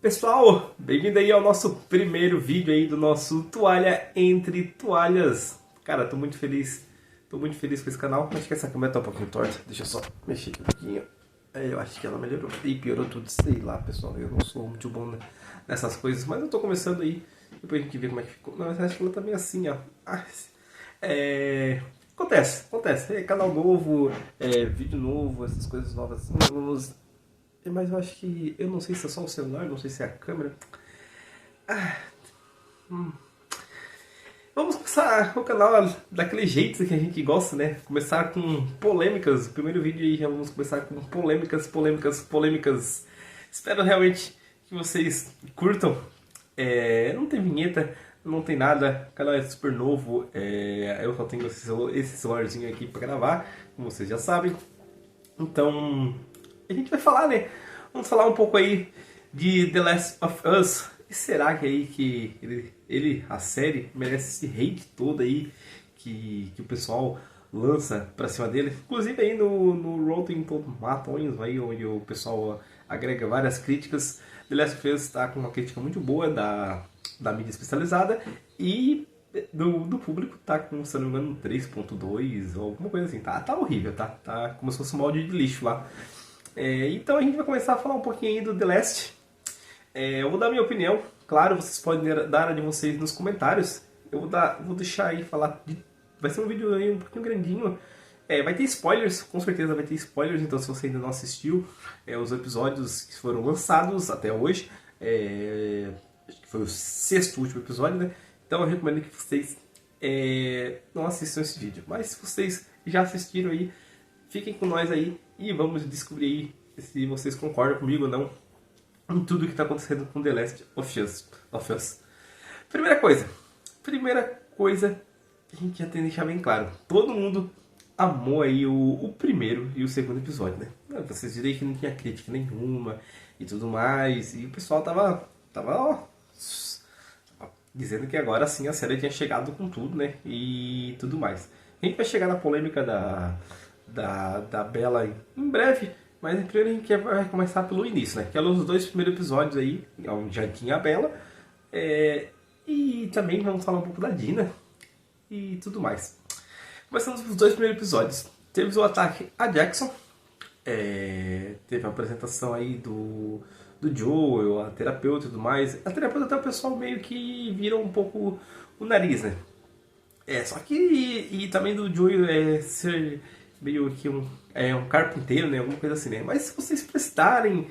Pessoal, bem-vindo aí ao nosso primeiro vídeo aí do nosso Toalha Entre Toalhas. Cara, tô muito feliz com esse canal. Acho que essa câmera tá um pouquinho torta, deixa eu só mexer aqui um pouquinho. Eu acho que ela melhorou e piorou tudo, sei lá, pessoal, eu não sou muito bom nessas coisas, mas eu tô começando aí, depois a gente vê como é que ficou. Não, acho que ela tá meio assim, ó. Acontece, é canal novo, vídeo novo, essas coisas novas, mas eu acho que, eu não sei se é só o celular, não sei se é a câmera. Ah, Vamos começar o canal daquele jeito que a gente gosta, né? Começar com polêmicas. O primeiro vídeo aí já vamos começar com polêmicas. Espero realmente que vocês curtam. Não tem vinheta, não tem nada. O canal é super novo. Eu só tenho esse celularzinho aqui para gravar, como vocês já sabem. Então, a gente vai falar, né? Vamos falar um pouco aí de The Last of Us. E será que aí que a série, merece esse hate todo aí que o pessoal lança pra cima dele? Inclusive aí no Rotten Tomatoes, aí, onde o pessoal agrega várias críticas. The Last of Us está com uma crítica muito boa da mídia especializada e do público tá com, se eu não me engano, 3.2 ou alguma coisa assim. Tá horrível, tá como se fosse um molde de lixo lá. Então a gente vai começar a falar um pouquinho aí do The Last. Eu vou dar minha opinião. Claro, vocês podem dar a de vocês nos comentários. Vou deixar aí falar. Vai ser um vídeo aí um pouquinho grandinho. Vai ter spoilers, com certeza vai ter spoilers. Então, se você ainda não assistiu os episódios que foram lançados até hoje, acho que foi o sexto último episódio, né? Então, eu recomendo que vocês não assistam esse vídeo. Mas se vocês já assistiram aí, fiquem com nós aí e vamos descobrir aí se vocês concordam comigo ou não em tudo que está acontecendo com The Last of Us. Primeira coisa que a gente já tem que deixar bem claro. Todo mundo amou aí o primeiro e o segundo episódio, né? Vocês viram aí que não tinha crítica nenhuma e tudo mais. E o pessoal tava dizendo que agora sim a série tinha chegado com tudo, né? E tudo mais. A gente vai chegar na polêmica da Bella em breve. Mas primeiro a gente vai começar pelo início, né? Que eram os dois primeiros episódios aí, onde já tinha a Bella. E também vamos falar um pouco da Dina e tudo mais. Começando os dois primeiros episódios. Teve o ataque a Jackson. Teve a apresentação aí do Joel, a terapeuta e tudo mais. A terapeuta até o pessoal meio que virou um pouco o nariz, né? Só que... E também do Joel ser meio que um carpinteiro, né? Alguma coisa assim, né? Mas se vocês prestarem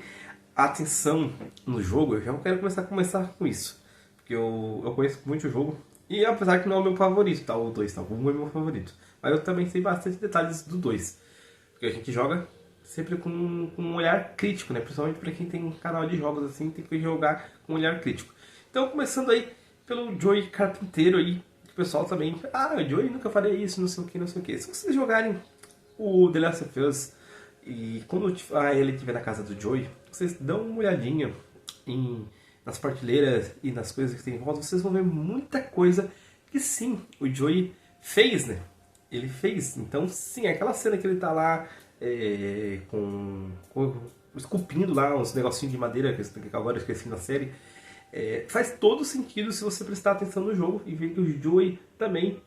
atenção no jogo, eu já quero começar com isso. Porque eu conheço muito o jogo. E apesar que não é o meu favorito, tá? O 2, tá? O 1 é meu favorito. Mas eu também sei bastante detalhes do 2. Porque a gente joga sempre com um olhar crítico, né? Principalmente pra quem tem um canal de jogos assim, tem que jogar com um olhar crítico. Então, começando aí pelo Joey Carpinteiro aí. O pessoal também... o Joey nunca faria isso, não sei o que, não sei o que. Se vocês jogarem o The Last of Us e quando ele estiver na casa do Joey, vocês dão uma olhadinha nas prateleiras e nas coisas que tem em volta, vocês vão ver muita coisa que sim, o Joey fez, né? Ele fez. Então sim, aquela cena que ele tá lá esculpindo lá uns negocinhos de madeira, que agora eu esqueci na série, faz todo sentido se você prestar atenção no jogo e ver que o Joey também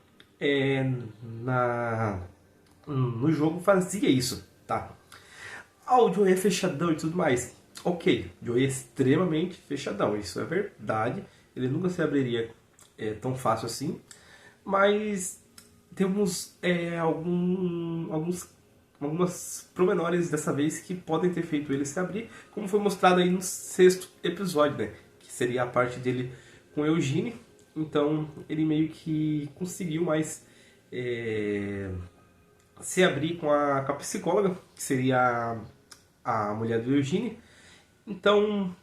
no jogo fazia isso, tá? O Joey é fechadão e tudo mais. Ok, o Joey é extremamente fechadão, isso é verdade. Ele nunca se abriria tão fácil assim. Mas temos algumas promenores dessa vez que podem ter feito ele se abrir, como foi mostrado aí no sexto episódio, né? Que seria a parte dele com Eugene. Então ele meio que conseguiu mais se abrir com a psicóloga, que seria a mulher do Eugene. Então,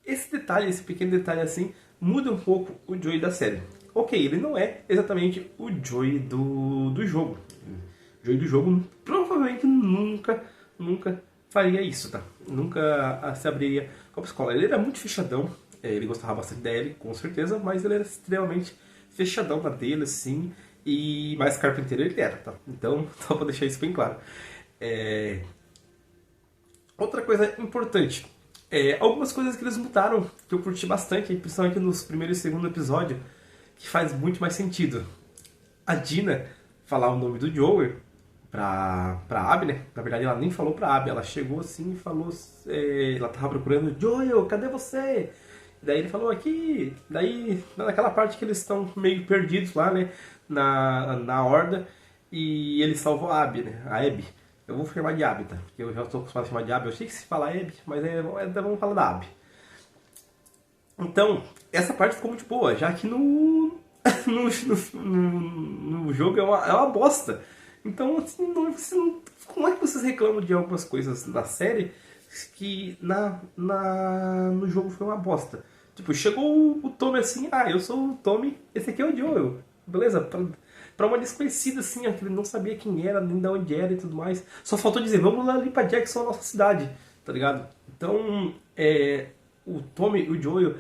esse pequeno detalhe assim, muda um pouco o Joey da série. Ok, ele não é exatamente o Joey do jogo. O Joey do jogo provavelmente nunca faria isso, tá? Nunca se abriria com a psicóloga. Ele era muito fechadão, ele gostava bastante da Ellie, com certeza, mas ele era extremamente fechadão na dele, assim, e mais carpinteiro ele era, tá? Então, só pra deixar isso bem claro. Outra coisa importante, Algumas coisas que eles mudaram, que eu curti bastante, principalmente nos primeiro e segundo episódio, que faz muito mais sentido. A Dina falar o nome do Joel pra Abby, né? Na verdade, ela nem falou pra Abby, ela chegou assim e falou... ela tava procurando, Joel, cadê você? Daí ele falou aqui, daí naquela parte que eles estão meio perdidos lá, né, na horda, e ele salvou a Abby, né, a Abby. Eu vou chamar de Abby, tá? Porque eu já estou acostumado a chamar de Abby, eu sei que se fala Abby, mas vamos falar da Abby. Então, essa parte ficou muito boa, já que no jogo é uma bosta. Então, assim, como é que vocês reclamam de algumas coisas da série que no jogo foi uma bosta? Tipo, chegou o Tommy assim, eu sou o Tommy, esse aqui é o Joel. Beleza? Pra uma desconhecida assim, que ele não sabia quem era, nem de onde era e tudo mais. Só faltou dizer, vamos lá ali pra Jackson, a nossa cidade, tá ligado? Então, o Tommy e o Joel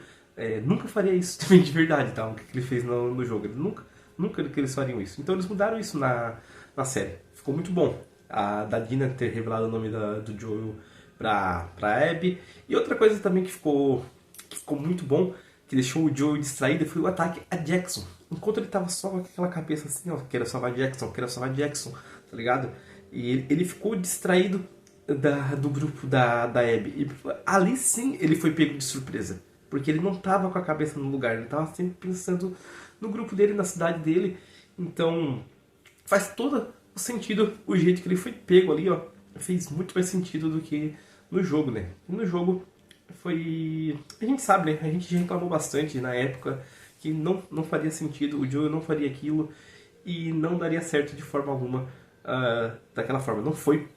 nunca faria isso também de verdade, tá? O que ele fez no jogo. Ele nunca que eles fariam isso. Então eles mudaram isso na série. Ficou muito bom. Da Dina ter revelado o nome do Joel pra Abby. E outra coisa também que ficou muito bom, que deixou o Joel distraído, foi o ataque a Jackson. Enquanto ele tava só com aquela cabeça assim, quero salvar Jackson, tá ligado? E ele ficou distraído do grupo da Abby. E ali sim ele foi pego de surpresa. Porque ele não tava com a cabeça no lugar, ele tava sempre pensando no grupo dele, na cidade dele. Então faz todo o sentido o jeito que ele foi pego ali, fez muito mais sentido do que no jogo, né? E no jogo foi... A gente sabe, né? A gente já reclamou bastante na época que não faria sentido, o Joel não faria aquilo e não daria certo de forma alguma daquela forma. Não foi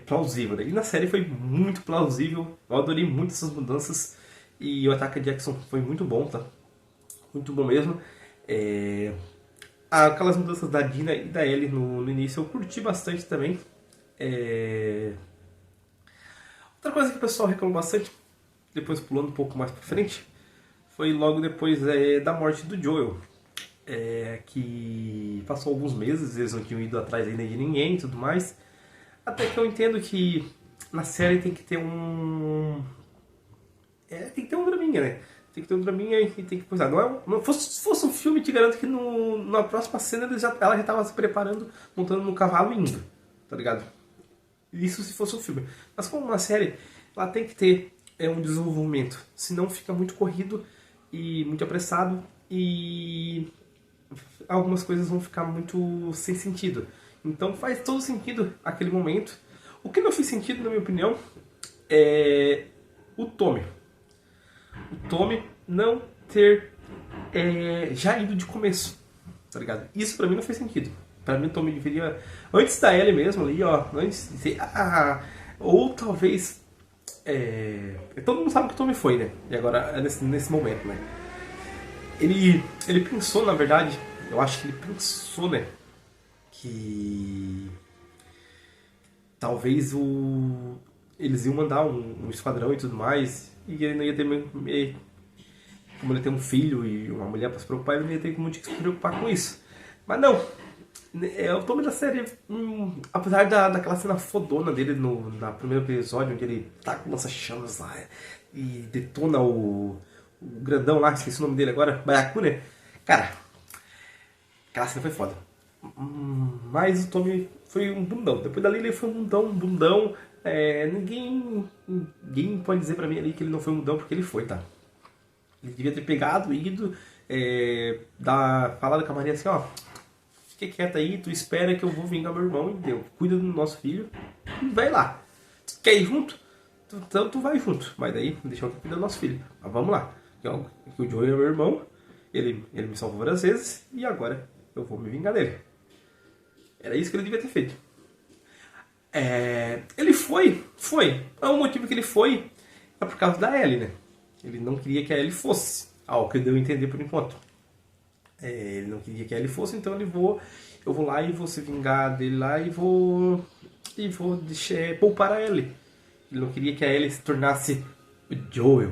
plausível, né? E na série foi muito plausível, eu adorei muito essas mudanças e o ataque a Jackson foi muito bom, tá? Muito bom mesmo. Aquelas mudanças da Dina e da Ellie no início eu curti bastante também. Outra coisa que o pessoal reclamou bastante, depois pulando um pouco mais pra frente, foi logo depois da morte do Joel. Que passou alguns meses, eles não tinham ido atrás ainda de ninguém e tudo mais. Até que eu entendo que na série tem que ter tem que ter um draminha, né? Tem que ter um draminha e tem que coisar. Se fosse um filme, te garanto que na próxima cena ela já estava se preparando, montando no cavalo e indo, tá ligado? Isso se fosse um filme. Mas como uma série, ela tem que ter um desenvolvimento. Senão fica muito corrido e muito apressado e algumas coisas vão ficar muito sem sentido. Então faz todo sentido aquele momento. O que não fez sentido, na minha opinião, é o Tommy. O Tommy não ter já ido de começo, tá ligado? Isso pra mim não fez sentido. Pra mim o Tommy deveria, antes da Ellie mesmo ali, antes de ser, ou talvez, todo mundo sabe que o Tommy foi, né? E agora, nesse momento, né? Ele pensou, na verdade, eu acho que ele pensou, né? Que talvez eles iam mandar um esquadrão e tudo mais, e ele não ia ter como ele tem um filho e uma mulher pra se preocupar, ele não ia ter muito que se preocupar com isso. Mas não, o Tommy da série, apesar daquela cena fodona dele no primeiro episódio, onde ele tá com lança-chamas lá e detona o grandão lá, esqueci o nome dele agora, Baiacu, né? Cara, aquela cena foi foda. Mas o Tommy foi um bundão. Depois dali ele foi um bundão. Ninguém pode dizer pra mim ali que ele não foi um bundão, porque ele foi, tá? Ele devia ter pegado, ido, falado com a Maria assim, fica quieta aí, tu espera que eu vou vingar meu irmão, entendeu? Cuida do nosso filho e vai lá. Tu quer ir junto? Então tu vai junto. Mas daí, deixa eu cuidar do nosso filho. Mas vamos lá. Que o Joey é meu irmão, ele me salvou várias vezes e agora eu vou me vingar dele. Era isso que ele devia ter feito. Ele foi. O motivo que ele foi é por causa da Ellie, né? Ele não queria que a Ellie fosse. O que deu a entender por enquanto. Ele não queria que a Ellie fosse, então eu vou lá e vou se vingar dele lá e vou poupar a Ellie. Ele não queria que a Ellie se tornasse o Joel.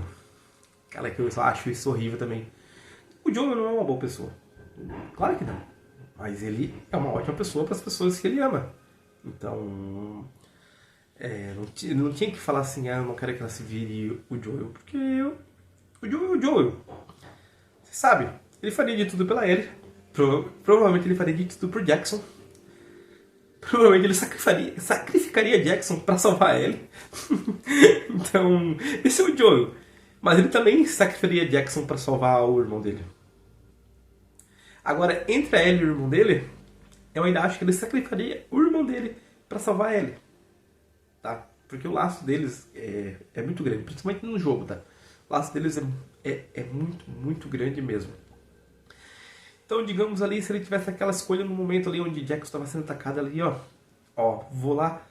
Cara, que eu acho isso horrível também. O Joel não é uma boa pessoa. Claro que não. Mas ele é uma ótima pessoa para as pessoas que ele ama. Então, Não tinha que falar assim, eu não quero que ela se vire o Joel, porque o Joel é o Joel. Você sabe, ele faria de tudo pela Ellie. Provavelmente ele faria de tudo por Jackson. Provavelmente ele sacrificaria Jackson pra salvar a Ellie. Então, esse é o Joel. Mas ele também sacrificaria Jackson pra salvar o irmão dele. Agora, entre a Ellie e o irmão dele, eu ainda acho que ele sacrificaria o irmão dele pra salvar a Ellie. Tá? Porque o laço deles é muito grande, principalmente no jogo, tá? O laço deles é muito, muito grande mesmo. Então, digamos ali, se ele tivesse aquela escolha no momento ali onde Jackson estava sendo atacado ali, ó, vou lá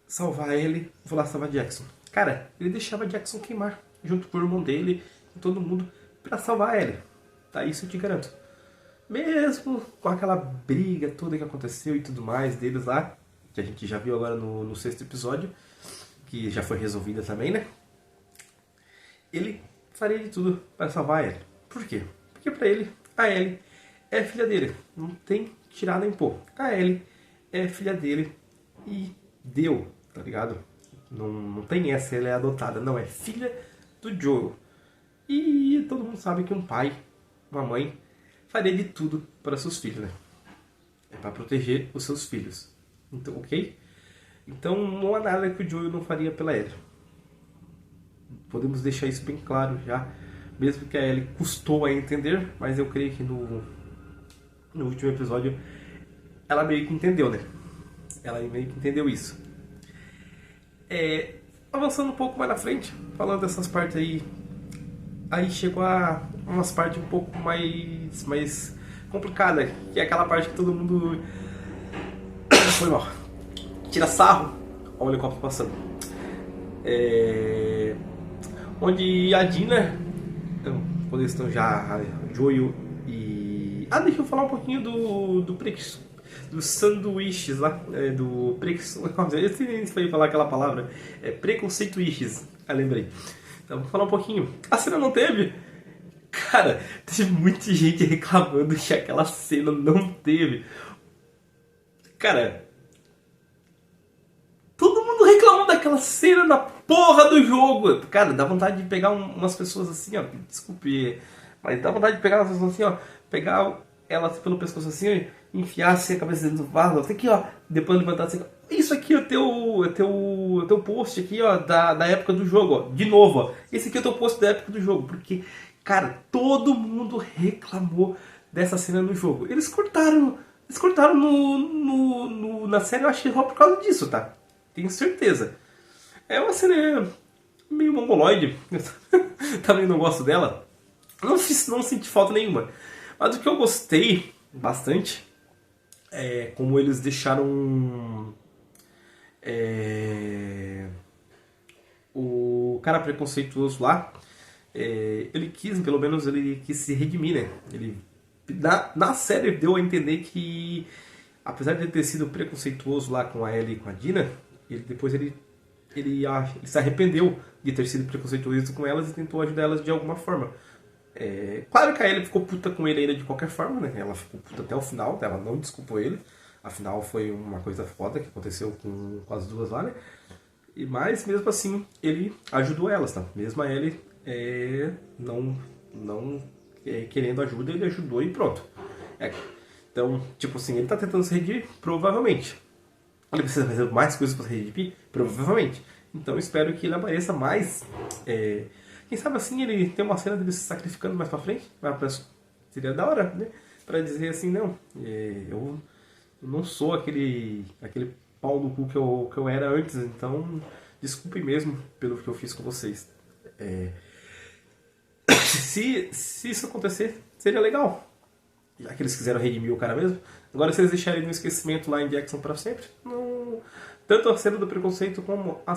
salvar ele, vou lá salvar Jackson. Cara, ele deixava Jackson queimar, junto com o irmão dele e todo mundo, pra salvar ele. Tá? Isso eu te garanto. Mesmo com aquela briga toda que aconteceu e tudo mais deles lá, que a gente já viu agora no 6º episódio, que já foi resolvida também, né? Ele faria de tudo para salvar a Ellie. Por quê? Porque pra ele, a Ellie é filha dele. Não tem tirar nem pôr. A Ellie é filha dele e deu, tá ligado? Não tem essa, ela é adotada. Não, é filha do Joel. E todo mundo sabe que um pai, uma mãe, faria de tudo para seus filhos, né? É para proteger os seus filhos. Então, ok? Então não há nada que o Joel não faria pela Ellie. Podemos deixar isso bem claro já. Mesmo que a Ellie custou a entender, mas eu creio que no último episódio ela meio que entendeu, né? Ela meio que entendeu isso. Avançando um pouco mais na frente, falando dessas partes aí chegou a umas partes um pouco mais complicadas, que é aquela parte que todo mundo foi mal, tira sarro ao helicóptero passando. Onde a Dina, quando eles estão já, Joel e... deixa eu falar um pouquinho dos sanduíches lá, do eu sei se falar aquela palavra, preconceituíches, lembrei. Então, vou falar um pouquinho. A cena não teve? Cara, teve muita gente reclamando que aquela cena não teve. Cara, todo mundo reclamou daquela cena na porra do jogo. Cara, dá vontade de pegar umas pessoas assim, ó. Desculpe, mas dá vontade de pegar umas pessoas assim, ó. Pegar elas pelo pescoço assim, ó, enfiar assim a cabeça dentro do vaso. Aqui, ó. Depois levantar assim. Isso aqui é o teu post aqui, ó, da época do jogo, ó. De novo, ó. Esse aqui é o teu post da época do jogo. Porque, cara, todo mundo reclamou dessa cena no jogo. Eles cortaram na série, eu achei só por causa disso, tá? Tenho certeza. É uma cena meio mongoloide. Também não gosto dela. Não senti falta nenhuma. Mas o que eu gostei bastante é como eles deixaram o cara preconceituoso lá. Ele quis se redimir, né? Ele, na série deu a entender que, apesar de ele ter sido preconceituoso lá com a Ellie e com a Dina, depois ele se arrependeu de ter sido preconceituoso com elas e tentou ajudar elas de alguma forma. Claro que a Ellie ficou puta com ele ainda de qualquer forma, né? Ela ficou puta até o final, ela não desculpou ele. Afinal, foi uma coisa foda que aconteceu com as duas lá, né? Mas, mesmo assim, ele ajudou elas, tá? Mesmo a Ellie não querendo ajuda, ele ajudou e pronto. Então, tipo assim, ele tá tentando se redimir? Provavelmente. Ele precisa fazer mais coisas para se redimir? Provavelmente. Então, espero que ele apareça mais. Quem sabe assim ele tem uma cena dele se sacrificando mais pra frente? Seria da hora, né? Pra dizer assim, não, eu não sou aquele pau no cu que eu era antes, então desculpe mesmo pelo que eu fiz com vocês. Se isso acontecer, seria legal. Já que eles quiseram redimir o cara mesmo. Agora, se eles deixarem no esquecimento lá em Jackson pra sempre, não... Tanto a cena do preconceito como a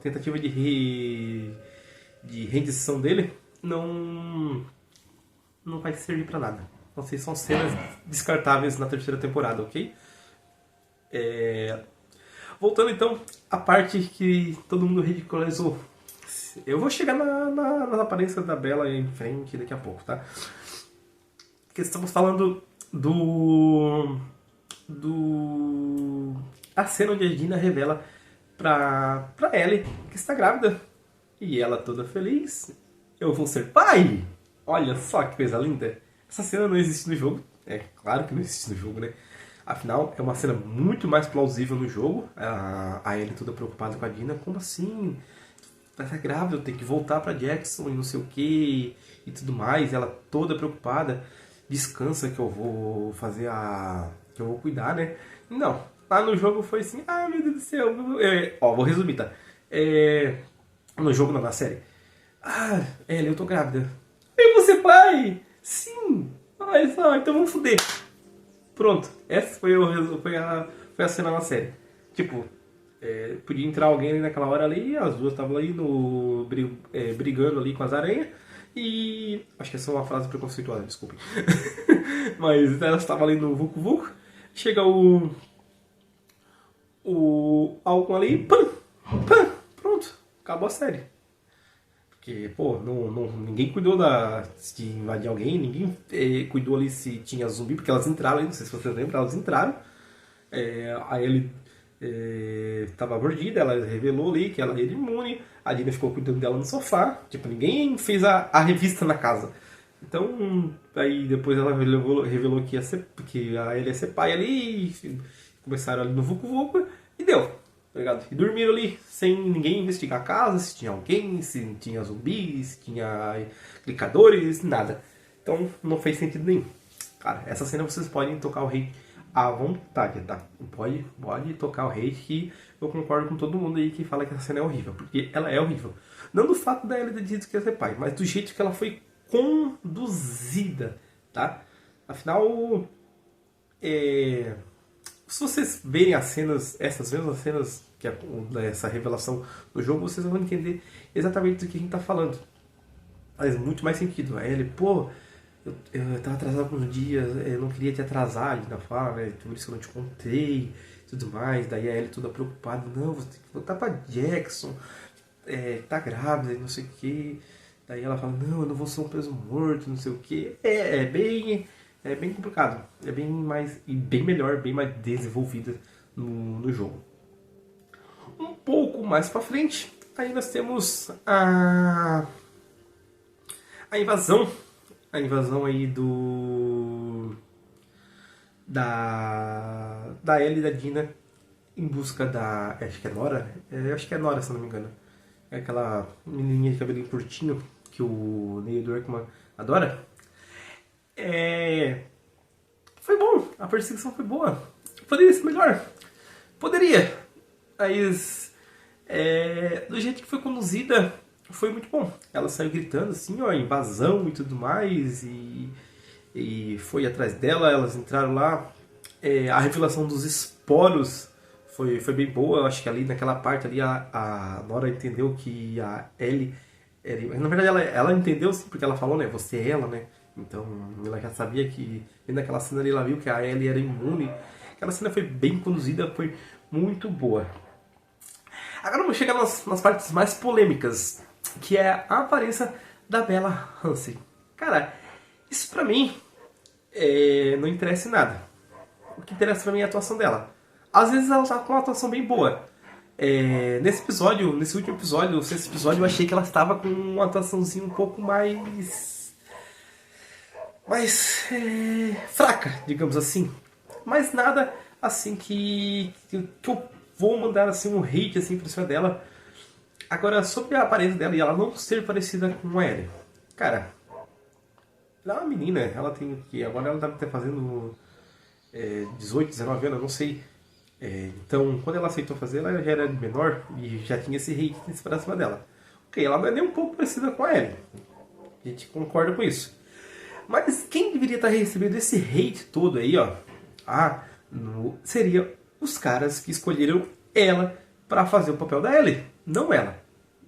tentativa de rendição dele, não vai servir pra nada. Então, vocês são cenas descartáveis na 3ª temporada, ok? Voltando então à parte que todo mundo ridicularizou. Eu vou chegar na aparência da Bella em frente daqui a pouco, tá? Porque estamos falando a cena onde a Dina revela pra Ellie, que está grávida. E ela toda feliz. Eu vou ser pai! Olha só que coisa linda. Essa cena não existe no jogo. É claro que não existe no jogo, né? Afinal, é uma cena muito mais plausível no jogo. A Ellie toda preocupada com a Dina. Como assim? Vai estar grávida, eu tenho que voltar pra Jackson e não sei o que e tudo mais. Ela toda preocupada. Descansa que eu vou fazer que eu vou cuidar, né? Não. Lá no jogo foi assim, ah, meu Deus do céu. Vou resumir, tá? No jogo não, na série. Ah, Ellie, eu tô grávida. Eu vou ser pai! Sim! Olha só, então vamos foder. Pronto, essa foi a cena na série. Tipo, podia entrar alguém ali naquela hora ali, as duas estavam ali brigando ali com as aranhas. E. Acho que essa é uma frase preconceituosa, desculpem. Mas elas estavam ali no Vucu Vucu. Chega o álcool ali, pam! Pam! Pronto, acabou a série. Porque, pô, ninguém cuidou de invadir alguém, ninguém cuidou ali se tinha zumbi, porque elas entraram ali, não sei se vocês lembram, elas entraram. Aí ele tava mordida, ela revelou ali que ela era imune, a Dina ficou cuidando dela no sofá, tipo, ninguém fez a revista na casa. Então, aí depois ela revelou que a Ellie ia ser pai ali, e começaram ali no Vucu Vucu, e deu. Tá ligado? E dormiram ali, sem ninguém investigar a casa, se tinha alguém, se tinha zumbis, se tinha clicadores, nada. Então não fez sentido nenhum. Cara, essa cena vocês podem tocar o hate à vontade, tá? Pode tocar o hate, que eu concordo com todo mundo aí que fala que essa cena é horrível, porque ela é horrível. Não do fato da Ellie ter dito que ia ser pai, mas do jeito que ela foi conduzida, tá? Afinal, se vocês verem essas mesmas cenas, que essa revelação do jogo, vocês vão entender exatamente do que a gente tá falando. Faz muito mais sentido. Aí ele, pô, eu tava atrasado por uns dias, eu não queria te atrasar, ele ainda fala, né? Por isso que eu não te contei, tudo mais. Daí a Ellie toda preocupada, não, você tem que voltar pra Jackson, tá grávida, não sei o que. Daí ela fala, não, eu não vou ser um peso morto, não sei o que. É bem complicado. É bem melhor, bem mais desenvolvida no jogo. Um pouco mais pra frente, aí nós temos a invasão. A invasão aí da Ellie e da Dina em busca da... Acho que é Nora? Acho que é Nora, se não me engano. É aquela menininha de cabelinho curtinho que o Neil Druckmann adora. Foi bom, a perseguição foi boa. Poderia ser melhor? Poderia. Mas do jeito que foi conduzida, foi muito bom. Ela saiu gritando assim, ó, invasão e tudo mais, e foi atrás dela, elas entraram lá. A revelação dos esporos foi bem boa. Eu acho que ali naquela parte ali a Nora entendeu que a Ellie na verdade ela entendeu sim, porque ela falou, né, você é ela, né? Então ela já sabia que, e naquela cena ali ela viu que a Ellie era imune. Aquela cena foi bem conduzida, foi muito boa. Agora vamos chegar nas partes mais polêmicas, que é a aparência da Bella Ramsey. Cara, isso pra mim não interessa em nada. O que interessa pra mim é a atuação dela. Às vezes ela tá com uma atuação bem boa. Nesse último episódio, o sexto episódio, eu achei que ela estava com uma atuaçãozinha um pouco mais fraca, digamos assim. Mas nada assim que eu vou mandar assim um hate assim pra cima dela. Agora, sobre a aparência dela e ela não ser parecida com a Ellie. Cara, ela é uma menina, ela tem que agora ela deve estar fazendo 18, 19 anos, eu não sei. Então, quando ela aceitou fazer, ela já era menor e já tinha esse hate pra cima dela. Ok, ela não é nem um pouco parecida com a Ellie. A gente concorda com isso. Mas quem deveria estar recebendo esse hate todo aí, ó, seria os caras que escolheram ela pra fazer o papel da Ellie, não ela.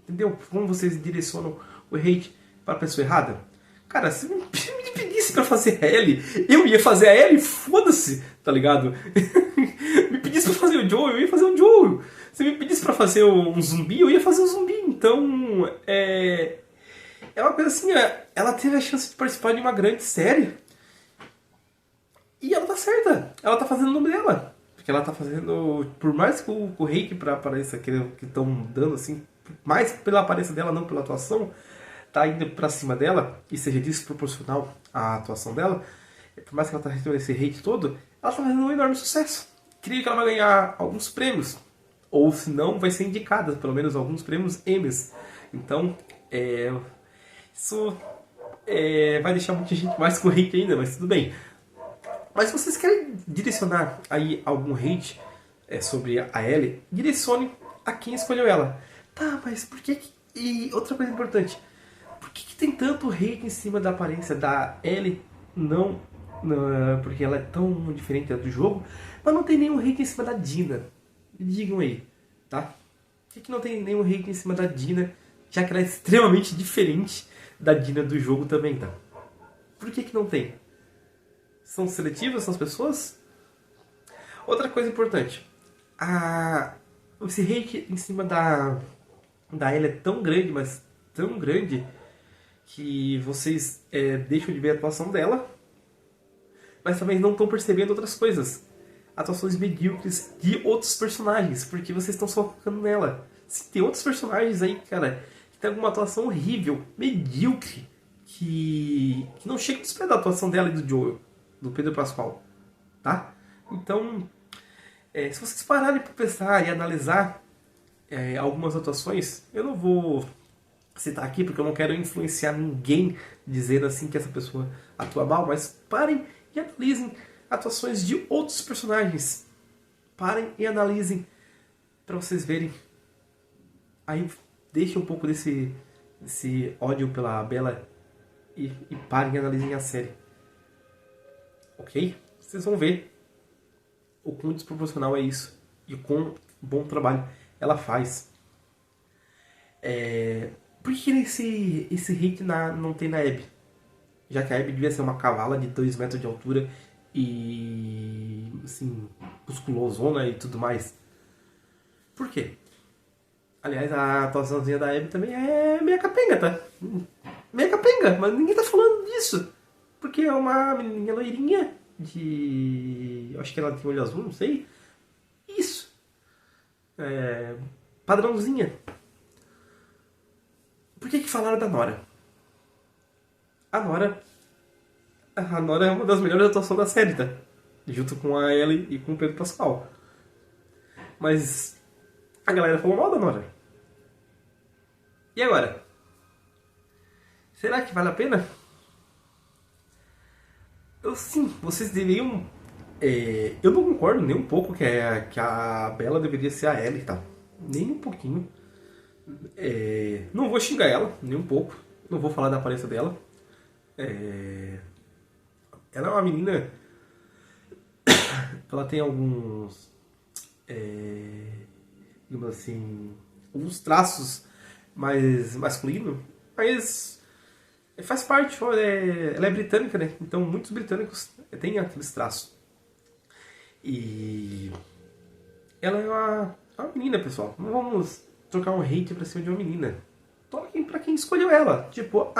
Entendeu? Como vocês direcionam o hate pra pessoa errada? Cara, se me pedisse pra fazer a Ellie, eu ia fazer a Ellie, foda-se, tá ligado? Me pedisse pra fazer o Joel, eu ia fazer o Joel. Se me pedisse pra fazer um zumbi, eu ia fazer o zumbi. Então, é uma coisa assim, ela teve a chance de participar de uma grande série. E ela tá certa. Ela tá fazendo o nome dela. Porque Porque ela tá fazendo, por mais que o hate pra aparência que estão dando, assim, mais pela aparência dela, não pela atuação, tá indo pra cima dela, e seja desproporcional à atuação dela, por mais que ela tá recebendo esse hate todo, ela tá fazendo um enorme sucesso. Creio que ela vai ganhar alguns prêmios, ou se não, vai ser indicada, pelo menos alguns prêmios Emmys. Então, isso vai deixar muita gente mais com hate ainda, mas tudo bem. Mas se vocês querem direcionar aí algum hate sobre a Ellie, direcione a quem escolheu ela. Tá, mas por que... E outra coisa importante, por que tem tanto hate em cima da aparência da Ellie? Não, porque ela é tão diferente do jogo, mas não tem nenhum hate em cima da Dina. Me digam aí, tá? Por que não tem nenhum hate em cima da Dina, já que ela é extremamente diferente da Dina do jogo também, tá? Por que não tem? São seletivas essas pessoas? Outra coisa importante. Esse hate em cima da Ellie é tão grande, mas tão grande, que vocês deixam de ver a atuação dela, mas também não estão percebendo outras coisas. Atuações medíocres de outros personagens, porque vocês estão só focando nela. Se tem outros personagens aí, cara, que tem alguma atuação horrível, medíocre, que não chega a esperar da atuação dela e do Joel, do Pedro Pascal, tá? Então, se vocês pararem para pensar e analisar algumas atuações, eu não vou citar aqui porque eu não quero influenciar ninguém dizendo assim que essa pessoa atua mal, mas parem e analisem atuações de outros personagens. Parem e analisem para vocês verem. Aí deixem um pouco desse ódio pela Bella e parem e analisem a série. Ok? Vocês vão ver o quão desproporcional é isso e o quão bom trabalho ela faz. Por que esse hate não tem na Abby? Já que a Abby devia ser uma cavala de 2 metros de altura e assim, musculosona e tudo mais. Por quê? Aliás, a atuaçãozinha da Abby também é meia capenga, tá? Meia capenga, mas ninguém tá falando disso. Porque é uma menininha loirinha acho que ela tem olho azul, não sei. Isso. Padrãozinha. Por que falaram da Nora? A Nora é uma das melhores atuações da série, tá? Junto com a Ellie e com o Pedro Pascal. Mas a galera falou mal da Nora. E agora? Será que vale a pena? Sim, vocês deveriam... eu não concordo nem um pouco que a Bella deveria ser a Ellie, tá? Nem um pouquinho. Não vou xingar ela, nem um pouco. Não vou falar da aparência dela. Ela é uma menina... Ela tem alguns... digamos assim... alguns traços mais masculinos. Mas... faz parte, ela é britânica, né? Então muitos britânicos têm aqueles traços. E ela é uma menina, pessoal. Não vamos trocar um hate pra cima de uma menina. Toquem pra quem escolheu ela. Tipo,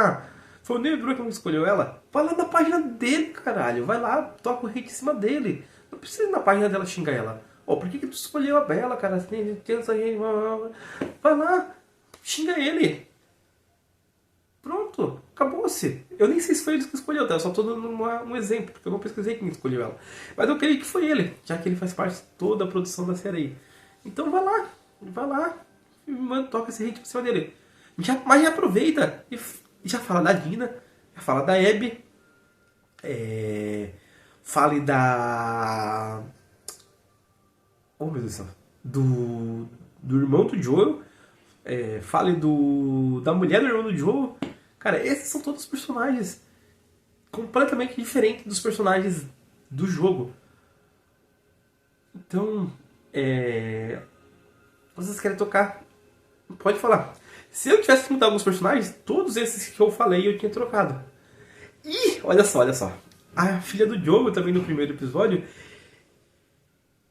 foi o Nebro que não escolheu ela? Vai lá na página dele, caralho. Vai lá, toca o hate em cima dele. Não precisa ir na página dela xingar ela. Por que tu escolheu a Bella, cara? Vai lá, xinga ele. Pronto, acabou-se. Eu nem sei se foi ele que escolheu, tá? Eu só tô dando um exemplo, porque eu não pesquisei quem escolheu ela. Mas eu creio que foi ele, já que ele faz parte de toda a produção da série aí. Então vai lá, e toca esse hate por cima dele. Mas já aproveita e já fala da Dina, já fala da Abby, fale da... Oh meu Deus do céu. Do irmão do Joel, fale da mulher do irmão do Joel. Cara, esses são todos personagens completamente diferentes dos personagens do jogo. Então, vocês querem tocar? Pode falar. Se eu tivesse que mudar alguns personagens, todos esses que eu falei eu tinha trocado. E, olha só. A filha do Joel também no primeiro episódio,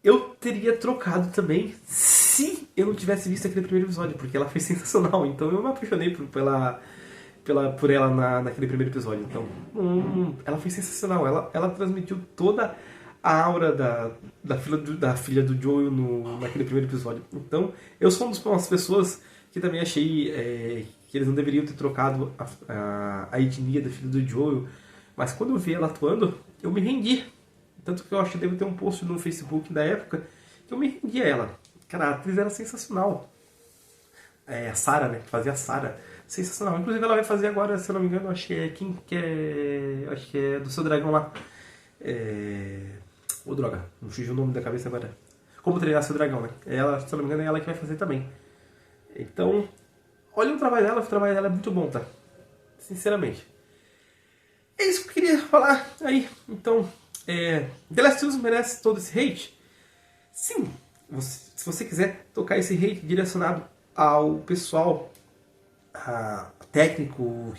eu teria trocado também se eu não tivesse visto aquele primeiro episódio, porque ela foi sensacional. Então eu me apaixonei por ela naquele primeiro episódio. Então, ela foi sensacional. Ela transmitiu toda a aura da filha do Joel naquele primeiro episódio. Então, eu sou uma das pessoas que também achei que eles não deveriam ter trocado a etnia da filha do Joel, mas quando eu vi ela atuando, eu me rendi. Tanto que eu acho que devo ter um post no Facebook da época que eu me rendi a ela. Cara, a atriz era sensacional. A Sarah, né? Que fazia a Sarah. Sensacional. Inclusive ela vai fazer agora, se eu não me engano, acho que é quem que é. Acho que é do Seu Dragão lá. Ô droga, não fugiu o nome da cabeça agora. Como Treinar Seu Dragão, né? Ela, se eu não me engano, é ela que vai fazer também. Então, olha o trabalho dela é muito bom, tá? Sinceramente. É isso que eu queria falar aí. Então, The Last of Us merece todo esse hate? Sim. Se você quiser tocar esse hate direcionado ao pessoal técnico,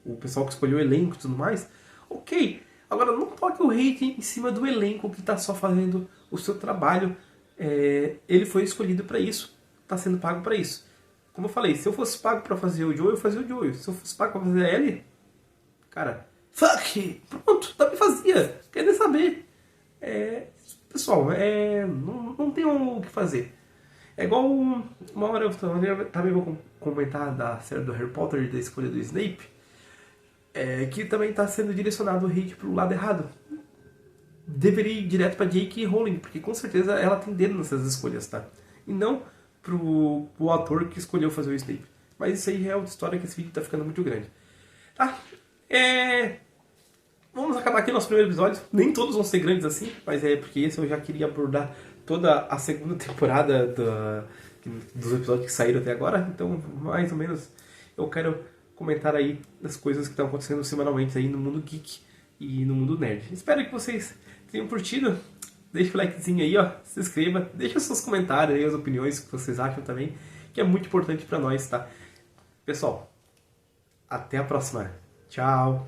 o pessoal que escolheu o elenco e tudo mais, ok. Agora, não toque o hate em cima do elenco que está só fazendo o seu trabalho. Ele foi escolhido para isso, está sendo pago para isso. Como eu falei, se eu fosse pago para fazer o Joel, eu fazia o Joel. Se eu fosse pago para fazer a Ellie, cara, fuck! Pronto, também fazia. Quer nem saber. Pessoal, não tem o que fazer. É igual uma hora eu também vou comentar da série do Harry Potter, da escolha do Snape, que também está sendo direcionado o hate pro lado errado. Deveria ir direto pra J.K. Rowling, porque com certeza ela tem dedo nessas escolhas, tá? E não pro ator que escolheu fazer o Snape. Mas isso aí é outra história, que esse vídeo tá ficando muito grande. Tá? Vamos acabar aqui nosso primeiro episódio. Nem todos vão ser grandes assim, mas é porque esse eu já queria abordar toda a segunda temporada dos episódios que saíram até agora. Então, mais ou menos, eu quero comentar aí das coisas que estão acontecendo semanalmente aí no mundo geek e no mundo nerd. Espero que vocês tenham curtido. Deixa o likezinho aí, ó, se inscreva, deixa os seus comentários aí, as opiniões que vocês acham também, que é muito importante pra nós, tá? Pessoal, até a próxima. Tchau!